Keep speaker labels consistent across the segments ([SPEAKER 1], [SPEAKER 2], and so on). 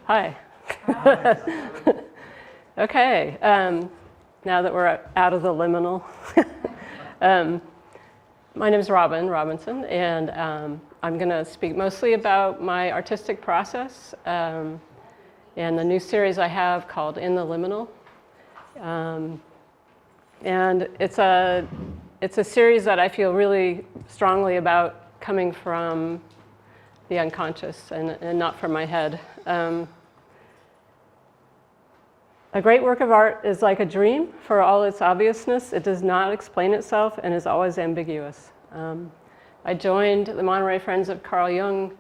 [SPEAKER 1] Hi. Okay, now that we're out of the liminal. My name is Robinson, and I'm going to speak mostly about my artistic process and the new series I have called In the Liminal. And it's a series that I feel really strongly about coming from the unconscious and not from my head. A great work of art is like a dream for all its obviousness. It does not explain itself and is always ambiguous. I joined the Monterey Friends of Carl Jung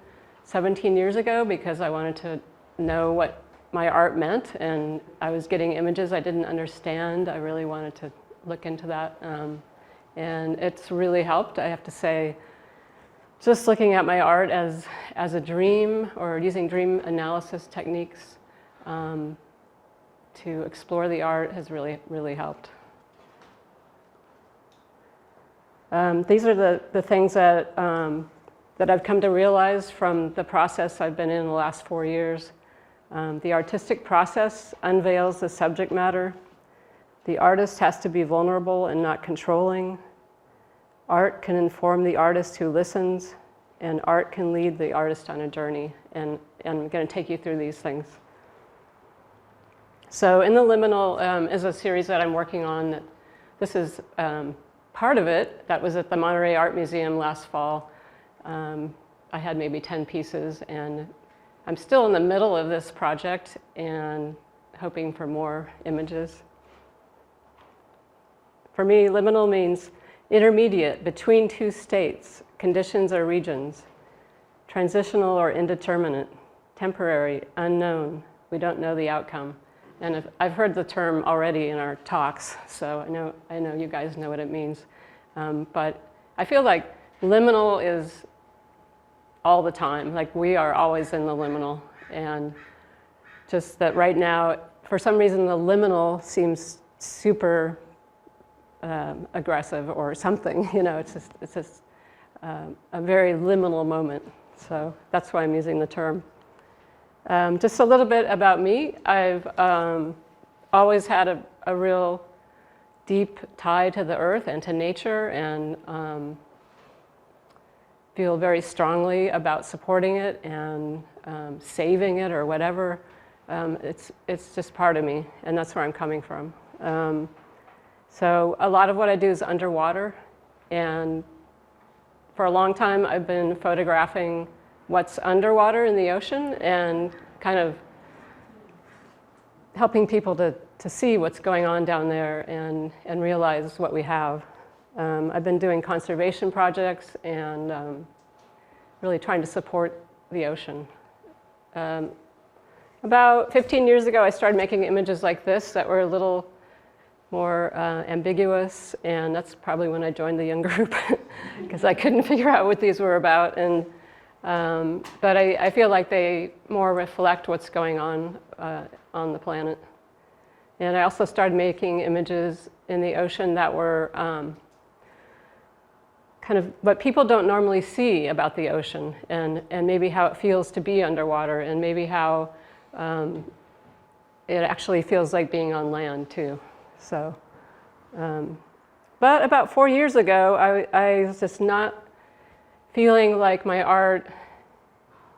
[SPEAKER 1] 17 years ago because I wanted to know what my art meant, and I was getting images I didn't understand. I really wanted to look into that, and it's really helped, I have to say. Just looking at my art as a dream or using dream analysis techniques to explore the art has really helped. These are the things that I've come to realize from the process I've been in the last 4 years. The artistic process unveils the subject matter. The artist has to be vulnerable and not controlling. Art can inform the artist who listens, and art can lead the artist on a journey. And I'm going to take you through these things. So In the Liminal is a series that I'm working on. This is part of it that was at the Monterey Art Museum last fall. I had maybe 10 pieces, and I'm still in the middle of this project and hoping for more images. For me, liminal means intermediate, between two states, conditions or regions, transitional or indeterminate, temporary, unknown. We don't know the outcome. And I've heard the term already in our talks, so I know you guys know what it means. But I feel like liminal is all the time. Like, we are always in the liminal. And just that right now, for some reason, the liminal seems super aggressive or something. You know, it's just a very liminal moment. So that's why I'm using the term. Just a little bit about me. I've always had a real deep tie to the earth and to nature, and feel very strongly about supporting it and saving it or whatever. It's just part of me, and that's where I'm coming from. So a lot of what I do is underwater, and for a long time I've been photographing what's underwater in the ocean and kind of helping people to see what's going on down there and realize what we have. I've been doing conservation projects and really trying to support the ocean. About 15 years ago, I started making images like this that were a little more ambiguous, and that's probably when I joined the Jung group because I couldn't figure out what these were about. And but I feel like they more reflect what's going on the planet. And I also started making images in the ocean that were kind of what people don't normally see about the ocean, and maybe how it feels to be underwater, and maybe how it actually feels like being on land too. So, but about 4 years ago, I was just not feeling like my art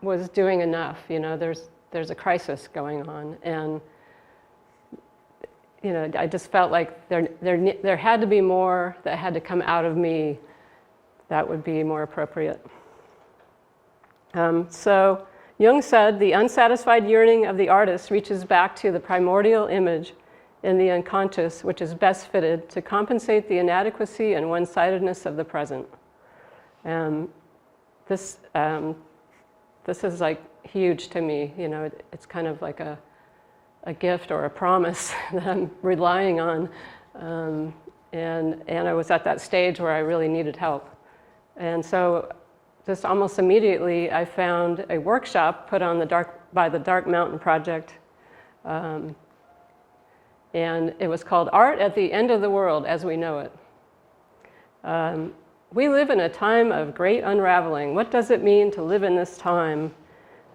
[SPEAKER 1] was doing enough. You know, there's a crisis going on, and you know, I just felt like there had to be more that had to come out of me that would be more appropriate. So Jung said the unsatisfied yearning of the artist reaches back to the primordial image in the unconscious, which is best fitted to compensate the inadequacy and one-sidedness of the present. This is like huge to me. You know, it's kind of like a gift or a promise that I'm relying on. And I was at that stage where I really needed help. And so just almost immediately, I found a workshop put on by the Dark Mountain Project. And it was called Art at the End of the World as We Know It. We live in a time of great unraveling. What does it mean to live in this time?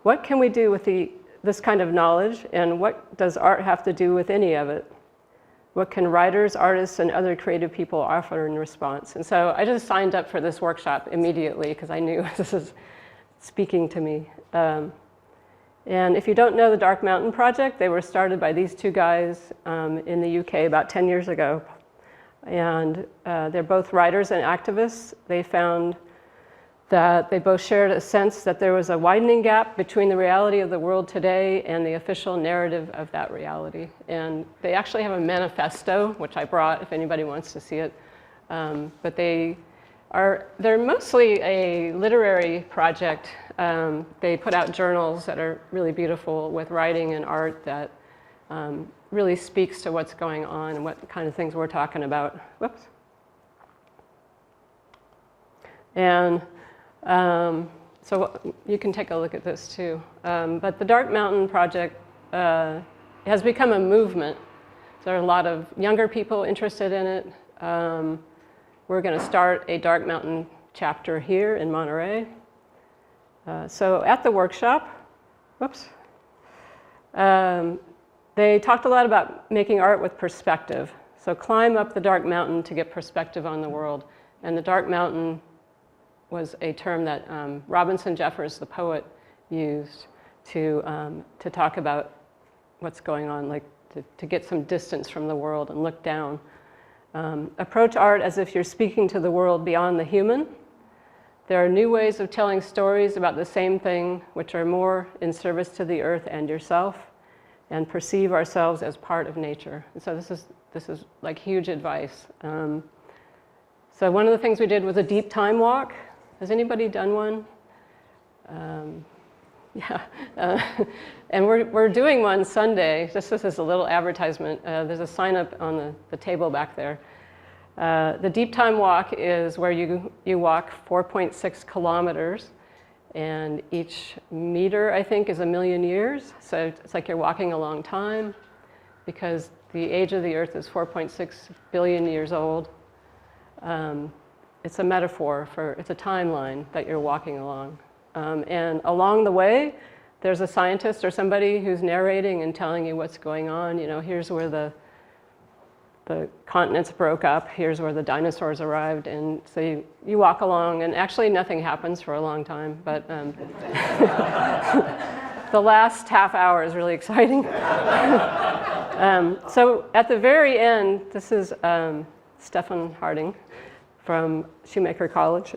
[SPEAKER 1] What can we do with the this kind of knowledge, and what does art have to do with any of it? What can writers, artists, and other creative people offer in response? And so I just signed up for this workshop immediately because I knew this is speaking to me. And if you don't know the Dark Mountain Project, they were started by these two guys in the UK about 10 years ago. And they're both writers and activists. They found that they both shared a sense that there was a widening gap between the reality of the world today and the official narrative of that reality. And they actually have a manifesto, which I brought if anybody wants to see it. But they're mostly a literary project. They put out journals that are really beautiful with writing and art that really speaks to what's going on and what kind of things we're talking about. Whoops. And so you can take a look at this too. But the Dark Mountain Project has become a movement. There are a lot of younger people interested in it. We're going to start a Dark Mountain chapter here in Monterey. So at the workshop, whoops, they talked a lot about making art with perspective. So climb up the dark mountain to get perspective on the world. And the dark mountain was a term that Robinson Jeffers, the poet, used to talk about what's going on, like to get some distance from the world and look down. Approach art as if you're speaking to the world beyond the human. There are new ways of telling stories about the same thing, which are more in service to the earth and yourself, and perceive ourselves as part of nature. And so this is like huge advice. So one of the things we did was a deep time walk. Has anybody done one? Yeah. And we're doing one Sunday. Just as a little advertisement. There's a sign up on the table back there. The deep time walk is where you walk 4.6 kilometers, and each meter, I think, is 1,000,000 years. So it's like you're walking a long time, because the age of the Earth is 4.6 billion years old. It's a metaphor it's a timeline that you're walking along. And along the way, there's a scientist or somebody who's narrating and telling you what's going on. You know, here's where the continents broke up, here's where the dinosaurs arrived, and so you walk along, and actually nothing happens for a long time, but the last half hour is really exciting. So at the very end, this is Stephen Harding from Shoemaker College.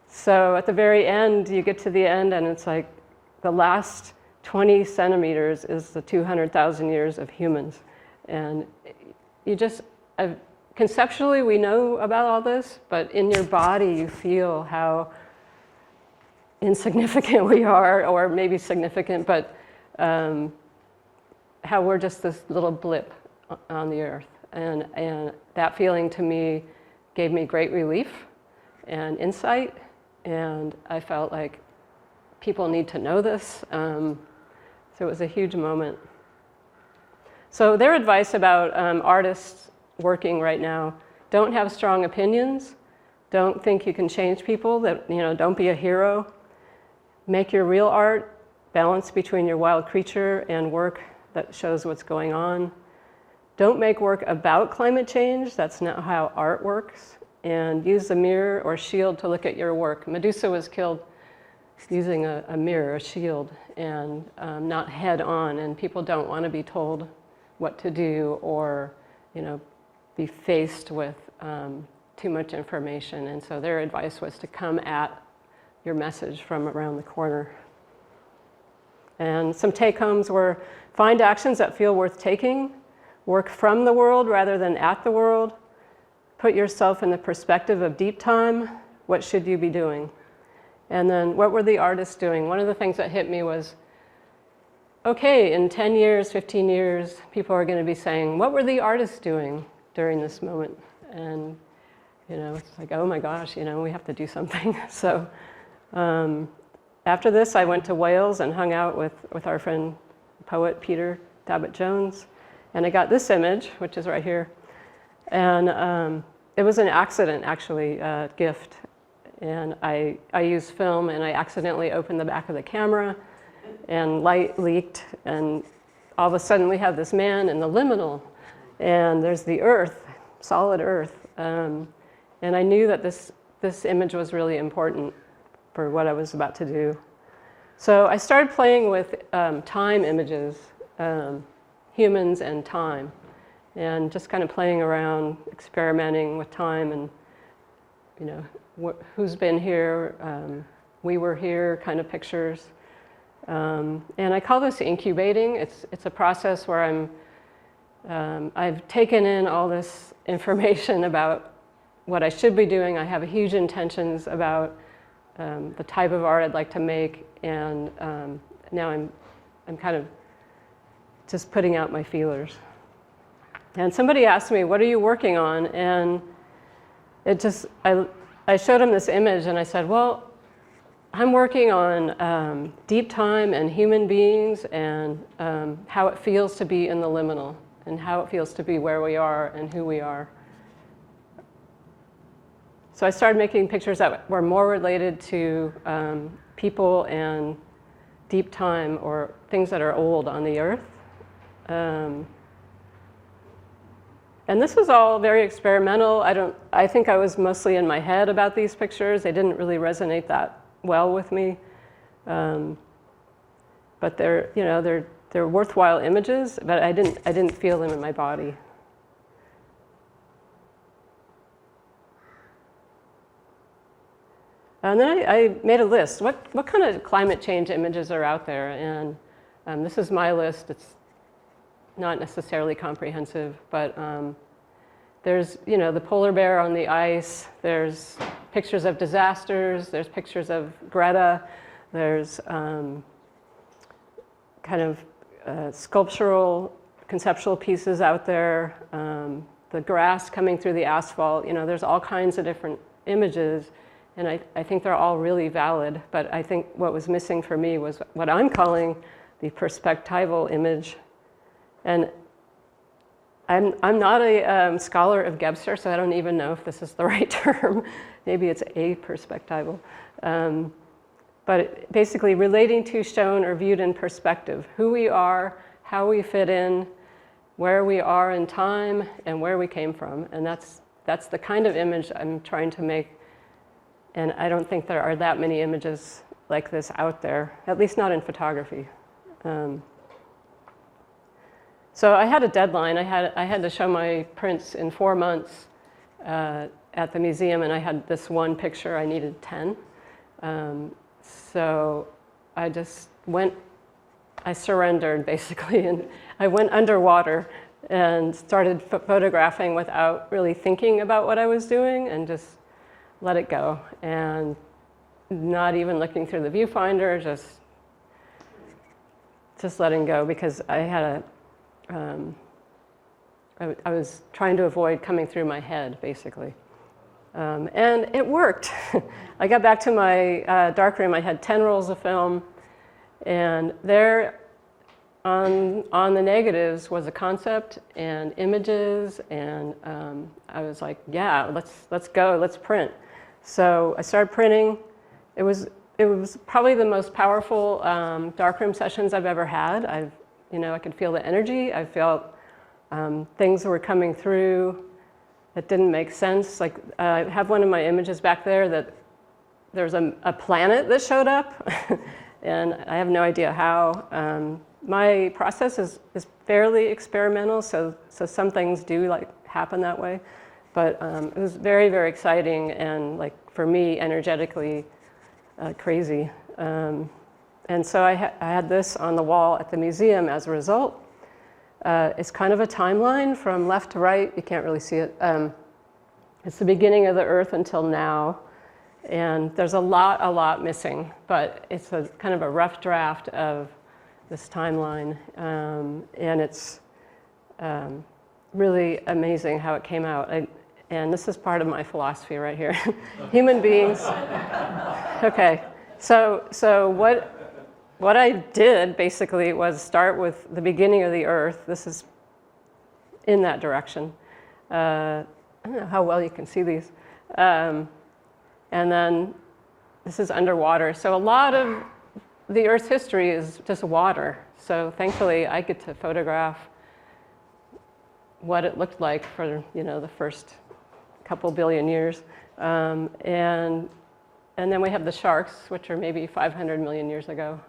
[SPEAKER 1] So at the very end, you get to the end, and it's like the last 20 centimeters is the 200,000 years of humans. And you just, conceptually we know about all this, but in your body you feel how insignificant we are, or maybe significant, but how we're just this little blip on the earth. And that feeling to me gave me great relief and insight, and I felt like people need to know this. So it was a huge moment. So their advice about artists working right now: don't have strong opinions, don't think you can change people, don't be a hero, make your real art, balance between your wild creature and work that shows what's going on. Don't make work about climate change, that's not how art works, and use a mirror or shield to look at your work. Medusa was killed using a mirror, a shield, and not head on, and people don't want to be told what to do, or be faced with too much information. And so their advice was to come at your message from around the corner. And some take-homes were: find actions that feel worth taking, work from the world rather than at the world, put yourself in the perspective of deep time, what should you be doing? And then what were the artists doing? One of the things that hit me was, okay, in 10 years, 15 years, people are going to be saying, what were the artists doing during this moment? And, it's like, oh my gosh, we have to do something. So after this, I went to Wales and hung out with our friend, poet Peter Davitt-Jones. And I got this image, which is right here. And it was an accident, actually, gift. And I used film, and I accidentally opened the back of the camera. and light leaked, and all of a sudden we have this man in the liminal, and there's the earth, solid earth. And I knew that this image was really important for what I was about to do. So I started playing with time images, humans and time, and just kind of playing around, experimenting with time, and who's been here, we were here kind of pictures. And I call this incubating. It's a process where I've taken in all this information about what I should be doing. I have huge intentions about the type of art I'd like to make, and now I'm kind of just putting out my feelers. And somebody asked me, "What are you working on?" And I showed him this image, and I said, "Well, I'm working on deep time and human beings, and how it feels to be in the liminal, and how it feels to be where we are and who we are." So I started making pictures that were more related to people and deep time, or things that are old on the earth. And this was all very experimental. I think I was mostly in my head about these pictures. They didn't really resonate that well with me. But they're worthwhile images, but I didn't feel them in my body. And then I made a list. What kind of climate change images are out there? And this is my list. It's not necessarily comprehensive, but there's the polar bear on the ice. There's pictures of disasters. There's pictures of Greta. There's kind of sculptural, conceptual pieces out there. The grass coming through the asphalt. There's all kinds of different images. And I think they're all really valid, but I think what was missing for me was what I'm calling the perspectival image. And I'm not a scholar of Gebser, so I don't even know if this is the right term. Maybe it's aperspectival. But basically relating to, shown, or viewed in perspective. Who we are, how we fit in, where we are in time, and where we came from. And that's the kind of image I'm trying to make. And I don't think there are that many images like this out there, at least not in photography. So I had a deadline. I had to show my prints in 4 months at the museum, and I had this one picture. I needed 10. So I just I surrendered basically, and I went underwater and started photographing without really thinking about what I was doing, and just let it go, and not even looking through the viewfinder, just letting go, because I had I was trying to avoid coming through my head, basically. And it worked. I got back to my darkroom. I had 10 rolls of film, and there on the negatives was a concept and images, and I was like, yeah, let's go, let's print. So I started printing. It was probably the most powerful darkroom sessions I've ever had. I could feel the energy. I felt things were coming through that didn't make sense. Like I have one of my images back there that there's a planet that showed up, and I have no idea how. My process is fairly experimental, so some things do happen that way. But it was very, very exciting, and for me, energetically crazy. And so I had this on the wall at the museum as a result. It's kind of a timeline from left to right. You can't really see it. It's the beginning of the Earth until now. And there's a lot missing, but it's a kind of a rough draft of this timeline. And it's really amazing how it came out. And this is part of my philosophy right here. Human beings. Okay, so what I did basically was start with the beginning of the Earth. This is in that direction. I don't know how well you can see these. And then this is underwater. So a lot of the Earth's history is just water. So thankfully, I get to photograph what it looked like for the first couple billion years, and then we have the sharks, which are maybe 500 million years ago,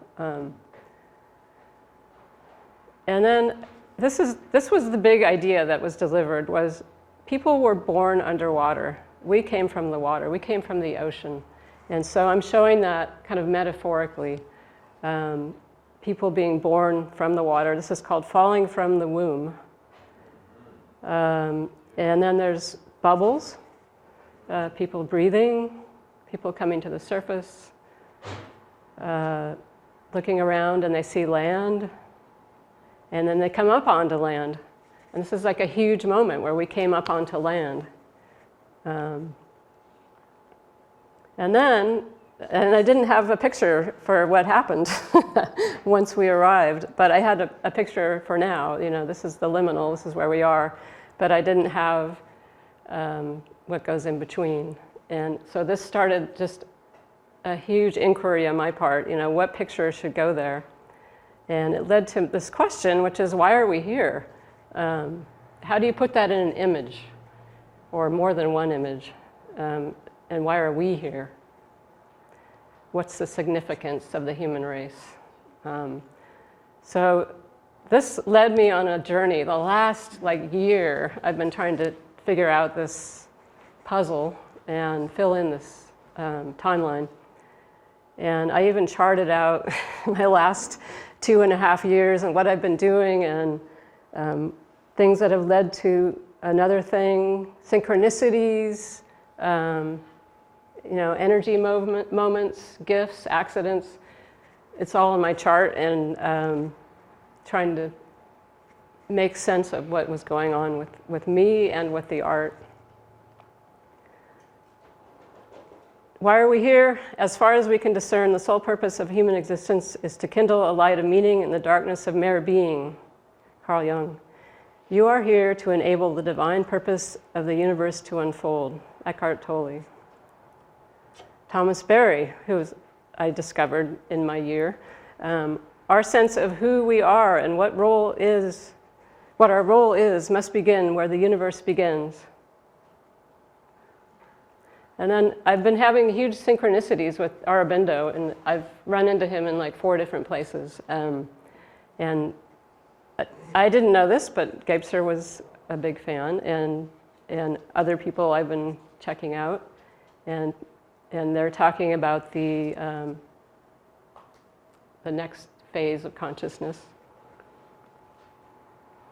[SPEAKER 1] and then this was the big idea that was delivered, was people were born underwater. We came from the water. We came from the ocean, and so I'm showing that kind of metaphorically. People being born from the water. This is called falling from the womb. And then there's bubbles, people breathing, people coming to the surface, looking around and they see land, and then they come up onto land. And this is like a huge moment where we came up onto land. And I didn't have a picture for what happened once we arrived, but I had a picture for now. This is the liminal, this is where we are, but I didn't have what goes in between. And so this started just a huge inquiry on my part, what picture should go there? And it led to this question, which is, why are we here? How do you put that in an image, or more than one image? And why are we here? What's the significance of the human race? So this led me on a journey. The last year, I've been trying to figure out this puzzle and fill in this timeline. And I even charted out my last 2.5 years and what I've been doing, and things that have led to another thing, synchronicities, energy moments, gifts, accidents. It's all in my chart, and trying to make sense of what was going on with me and with the art. Why are we here? As far as we can discern, the sole purpose of human existence is to kindle a light of meaning in the darkness of mere being. Carl Jung. You are here to enable the divine purpose of the universe to unfold. Eckhart Tolle. Thomas Berry, who I discovered in my year, our sense of who we are and what our role is must begin where the universe begins. And then I've been having huge synchronicities with Aurobindo, and I've run into him in 4 different places. And I didn't know this, but Gebser was a big fan, and other people I've been checking out, and they're talking about the next phase of consciousness.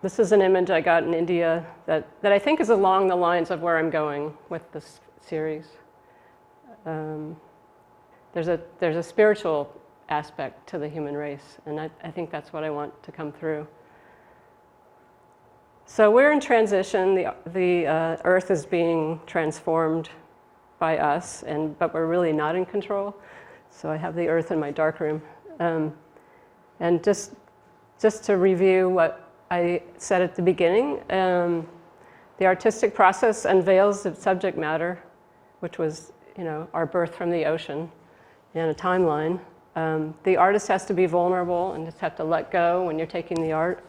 [SPEAKER 1] This is an image I got in India that I think is along the lines of where I'm going with this series. There's a spiritual aspect to the human race, and I think that's what I want to come through. So we're in transition. The Earth is being transformed by us, but we're really not in control. So I have the Earth in my darkroom. And just to review what I said at the beginning, the artistic process unveils the subject matter, which was, our birth from the ocean and a timeline. The artist has to be vulnerable and just have to let go when you're taking the art.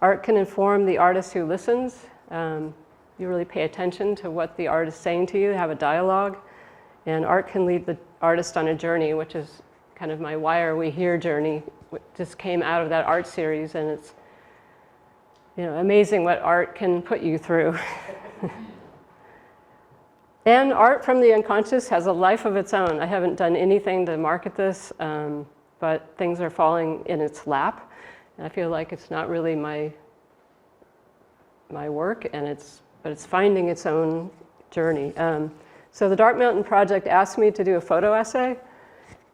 [SPEAKER 1] Art can inform the artist who listens. You really pay attention to what the art is saying to you, have a dialogue. And art can lead the artist on a journey, which is kind of my Why Are We Here journey. It just came out of that art series, and it's amazing what art can put you through. And art from the unconscious has a life of its own. I haven't done anything to market this, but things are falling in its lap. And I feel like it's not really my work, but it's finding its own journey. So the Dark Mountain Project asked me to do a photo essay,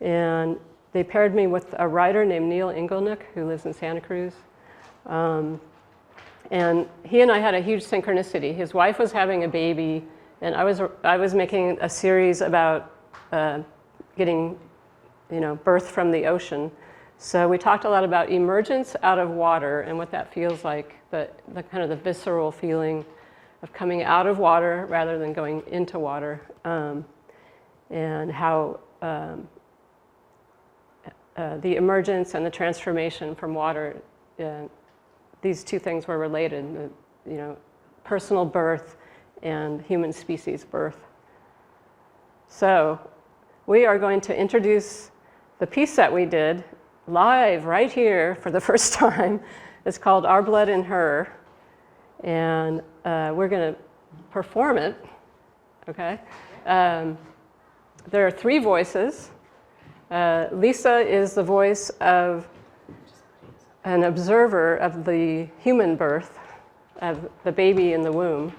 [SPEAKER 1] and they paired me with a writer named Neil Inglenook, who lives in Santa Cruz. And he and I had a huge synchronicity. His wife was having a baby, and I was making a series about getting, birth from the ocean. So we talked a lot about emergence out of water and what that feels like, the kind of the visceral feeling of coming out of water rather than going into water, and how the emergence and the transformation from water, these two things were related, personal birth and human species birth. So we are going to introduce the piece that we did live right here for the first time. It's called Our Blood in Her, and we're going to perform it, okay? There are three voices. Lisa is the voice of an observer of the human birth, of the baby in the womb.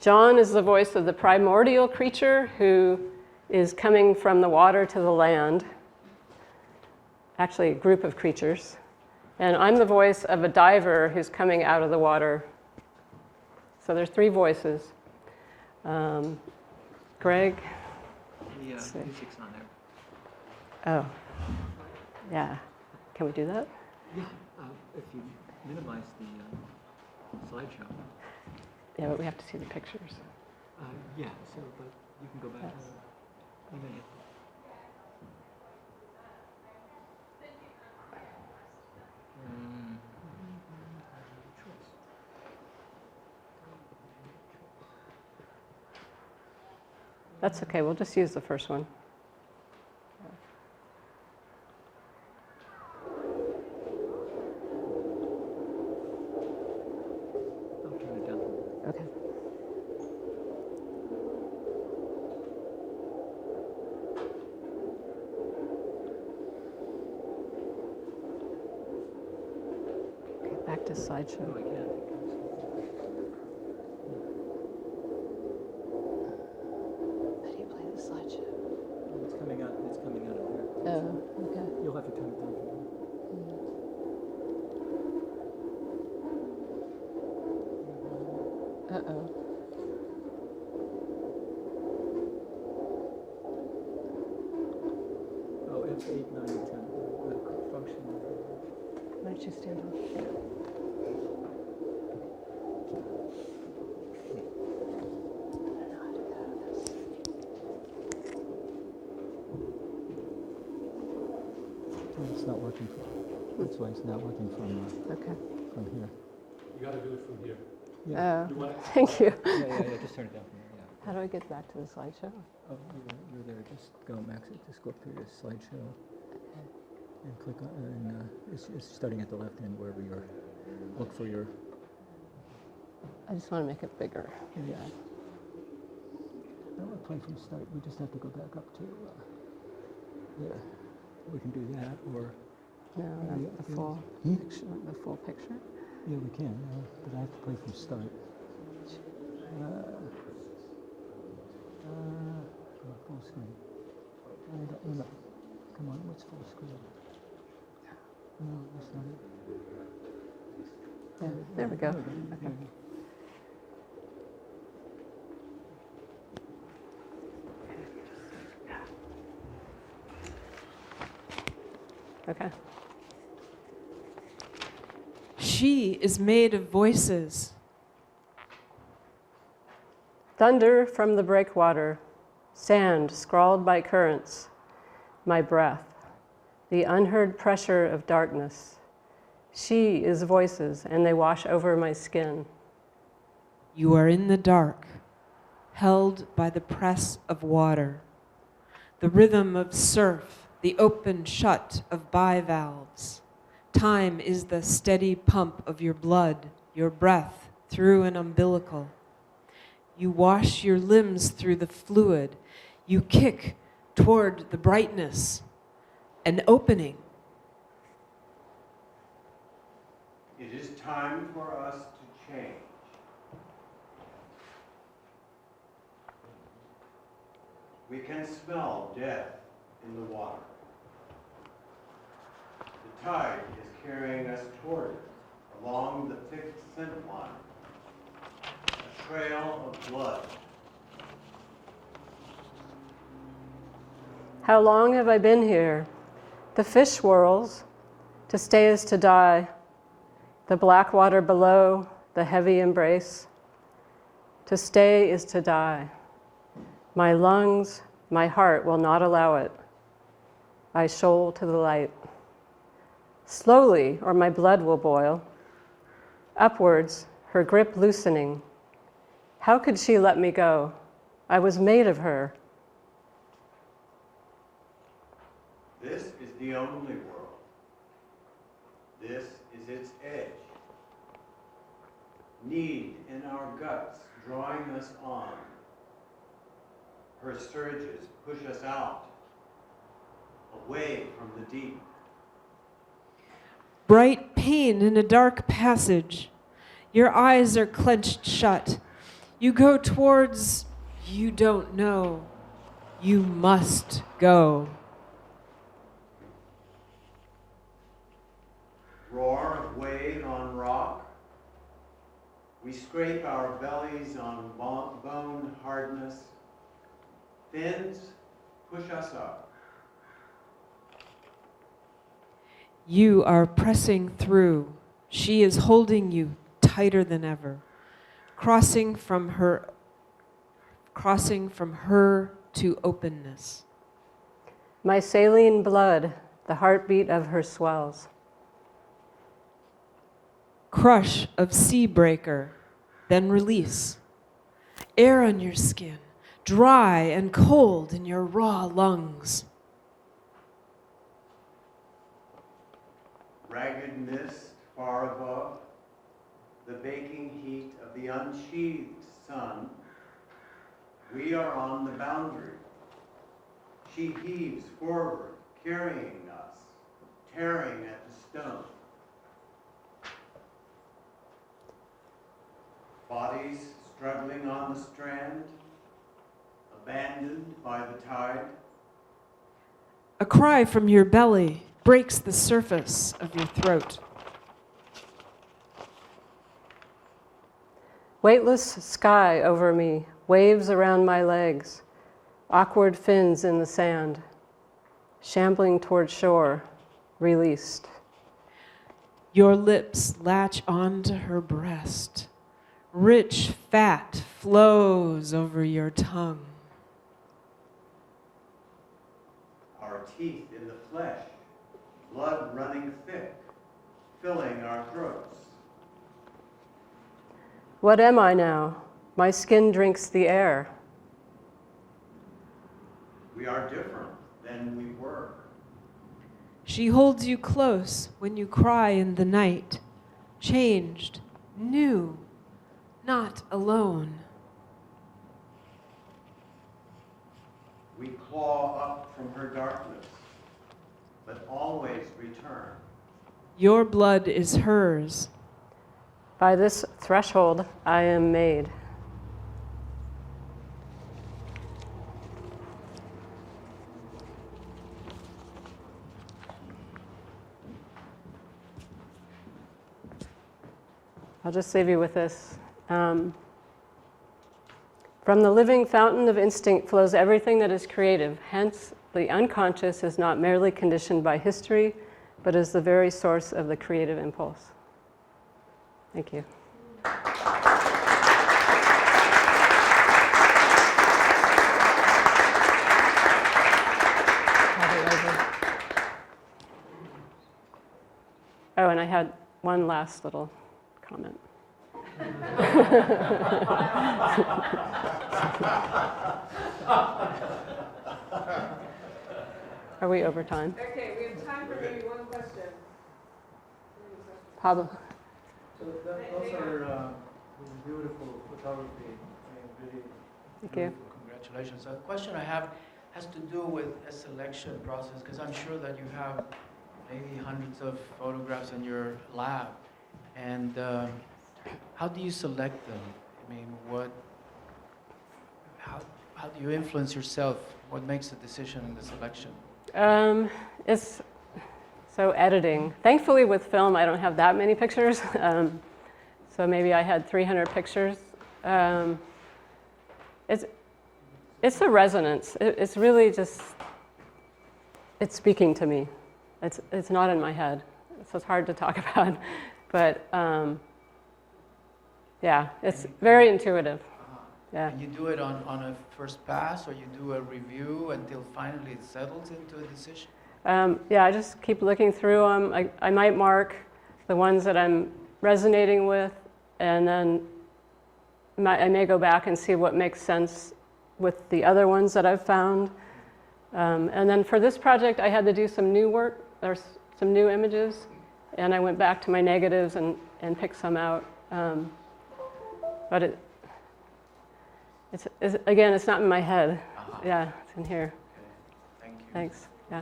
[SPEAKER 1] John is the voice of the primordial creature who is coming from the water to the land, actually a group of creatures. And I'm the voice of a diver who's coming out of the water. So there's three voices. Greg?
[SPEAKER 2] The music's on there.
[SPEAKER 1] Oh, yeah. Can we do that?
[SPEAKER 2] Yeah, if you minimize the slideshow.
[SPEAKER 1] Yeah, but we have to see the pictures.
[SPEAKER 2] Yeah, so, but you can go back a minute.
[SPEAKER 1] That's okay, we'll just use the first one.
[SPEAKER 2] I'll turn it down.
[SPEAKER 1] Okay. Okay, back to slideshow.
[SPEAKER 2] Oh, I can.
[SPEAKER 1] How do you play the slideshow?
[SPEAKER 2] It's coming out of here.
[SPEAKER 1] Oh, okay.
[SPEAKER 2] You'll have to turn it down.
[SPEAKER 1] Uh-oh.
[SPEAKER 2] Oh, it's 8, 9, 10. The function.
[SPEAKER 1] Why don't you stand up?
[SPEAKER 2] It's not working. That's why it's not working from here.
[SPEAKER 3] You got to do it from here.
[SPEAKER 2] Yeah.
[SPEAKER 1] Oh, thank you.
[SPEAKER 2] Yeah. Just turn it down from here. Yeah.
[SPEAKER 1] How do I get back to the slideshow?
[SPEAKER 2] Oh, you're there. Just go max it. Just go up to your slideshow and click on. And it's starting at the left end wherever you're. Look for your.
[SPEAKER 1] I just want to make it bigger.
[SPEAKER 2] Yeah. No, we're playing from start. We just have to go back up to there. We can do that, or
[SPEAKER 1] No, not the full picture. The full picture.
[SPEAKER 2] yeah, we can. But I have to play from start. Full screen. No. Come on, what's full screen? No, that's not it.
[SPEAKER 1] Yeah, there we go. Okay. Okay.
[SPEAKER 4] She is made of voices.
[SPEAKER 1] Thunder from the breakwater, sand scrawled by currents, my breath, the unheard pressure of darkness. She is voices, and they wash over my skin.
[SPEAKER 4] You are in the dark, held by the press of water, the rhythm of surf, the open shut of bivalves. Time is the steady pump of your blood, your breath through an umbilical. You wash your limbs through the fluid. You kick toward the brightness, an opening.
[SPEAKER 5] It is time for us to change. We can smell death in the water. The tide is carrying us toward it along the thick scent line, a trail of blood.
[SPEAKER 1] How long have I been here? The fish whirls. To stay is to die. The black water below, the heavy embrace. To stay is to die. My lungs, my heart will not allow it. I shoal to the light. Slowly, or my blood will boil. Upwards, her grip loosening. How could she let me go? I was made of her.
[SPEAKER 5] This is the only world. This is its edge. Need in our guts, drawing us on. Her surges push us out, away from the deep.
[SPEAKER 4] Bright pain in a dark passage. Your eyes are clenched shut. You go towards you don't know. You must go.
[SPEAKER 5] Roar of wave on rock. We scrape our bellies on bone hardness. Fins push us up.
[SPEAKER 4] You are pressing through. She is holding you tighter than ever, crossing from her to openness.
[SPEAKER 1] My saline blood, the heartbeat of her swells.
[SPEAKER 4] Crush of sea breaker, then release. Air on your skin, dry and cold in your raw lungs.
[SPEAKER 5] Ragged mist far above, the baking heat of the unsheathed sun. We are on the boundary. She heaves forward, carrying us, tearing at the stone. Bodies struggling on the strand, abandoned by the tide.
[SPEAKER 4] A cry from your belly breaks the surface of your throat.
[SPEAKER 1] Weightless sky over me, waves around my legs, awkward fins in the sand, shambling toward shore, released.
[SPEAKER 4] Your lips latch onto her breast. Rich fat flows over your tongue.
[SPEAKER 5] Our teeth in the flesh, blood running thick, filling our throats.
[SPEAKER 1] What am I now? My skin drinks the air.
[SPEAKER 5] We are different than we were.
[SPEAKER 4] She holds you close when you cry in the night, changed, new, not alone.
[SPEAKER 5] We claw up from her darkness, but always return.
[SPEAKER 4] Your blood is hers.
[SPEAKER 1] By this threshold, I am made. I'll just leave you with this. From the living fountain of instinct flows everything that is creative. Hence, the unconscious is not merely conditioned by history, but is the very source of the creative impulse. Thank you. Oh, and I had one last little comment. Are we over time?
[SPEAKER 4] Okay, we have time for maybe one question.
[SPEAKER 1] Pablo.
[SPEAKER 3] So those are beautiful photography. I mean, really
[SPEAKER 1] Thank you.
[SPEAKER 3] beautiful. Congratulations. So the question I have has to do with a selection process, because I'm sure that you have maybe hundreds of photographs in your lab. And how do you select them? I mean, how do you influence yourself? What makes the decision in the selection?
[SPEAKER 1] It's so editing. Thankfully, with film, I don't have that many pictures. So maybe I had 300 pictures. It's the resonance. It's really just, it's speaking to me. It's not in my head, so it's hard to talk about. But yeah, it's very intuitive. Yeah.
[SPEAKER 3] And you do it on a first pass, or you do a review until finally it settles into a decision?
[SPEAKER 1] Yeah, I just keep looking through them. I might mark the ones that I'm resonating with, and then I may go back and see what makes sense with the other ones that I've found. And then for this project, I had to do some new work. There's some new images, and I went back to my negatives and picked some out. But again, it's not in my head. Yeah, it's in here.
[SPEAKER 3] Okay, thank you.
[SPEAKER 1] Thanks. Yeah.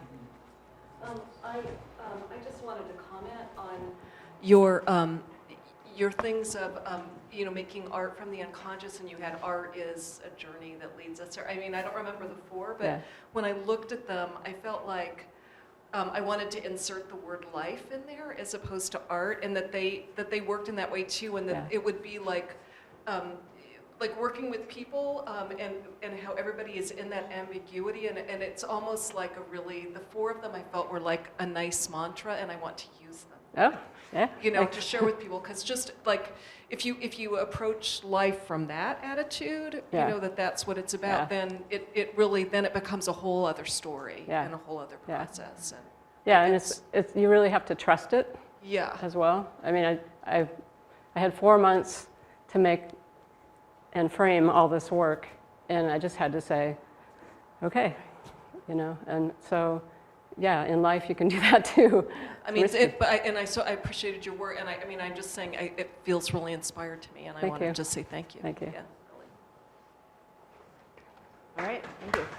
[SPEAKER 6] I just wanted to comment on your things of making art from the unconscious, and you had art is a journey that leads us there. I mean, I don't remember the four, but
[SPEAKER 1] Yeah.
[SPEAKER 6] when I looked at them, I felt like I wanted to insert the word life in there as opposed to art, and that they worked in that way too, and that
[SPEAKER 1] Yeah.
[SPEAKER 6] it would be like working with people, and how everybody is in that ambiguity, and it's almost like the four of them I felt were like a nice mantra, and I want to use them.
[SPEAKER 1] Oh, yeah.
[SPEAKER 6] To share with people, because just like if you approach life from that attitude,
[SPEAKER 1] Yeah.
[SPEAKER 6] that's what it's about,
[SPEAKER 1] Yeah.
[SPEAKER 6] then it becomes a whole other story
[SPEAKER 1] Yeah.
[SPEAKER 6] and a whole other
[SPEAKER 1] Yeah.
[SPEAKER 6] process. And
[SPEAKER 1] Yeah, and it's you really have to trust it
[SPEAKER 6] yeah,
[SPEAKER 1] as well. I mean, I had 4 months to make and frame all this work, and I just had to say, okay, and so, yeah, in life you can do that too.
[SPEAKER 6] I mean,
[SPEAKER 1] Risky.
[SPEAKER 6] I appreciated your work, and I'm just saying it feels really inspired to me, and I
[SPEAKER 1] Thank
[SPEAKER 6] want to
[SPEAKER 1] you.
[SPEAKER 6] just say thank you.
[SPEAKER 1] Thank you.
[SPEAKER 6] Yeah, really.
[SPEAKER 1] All right, thank you.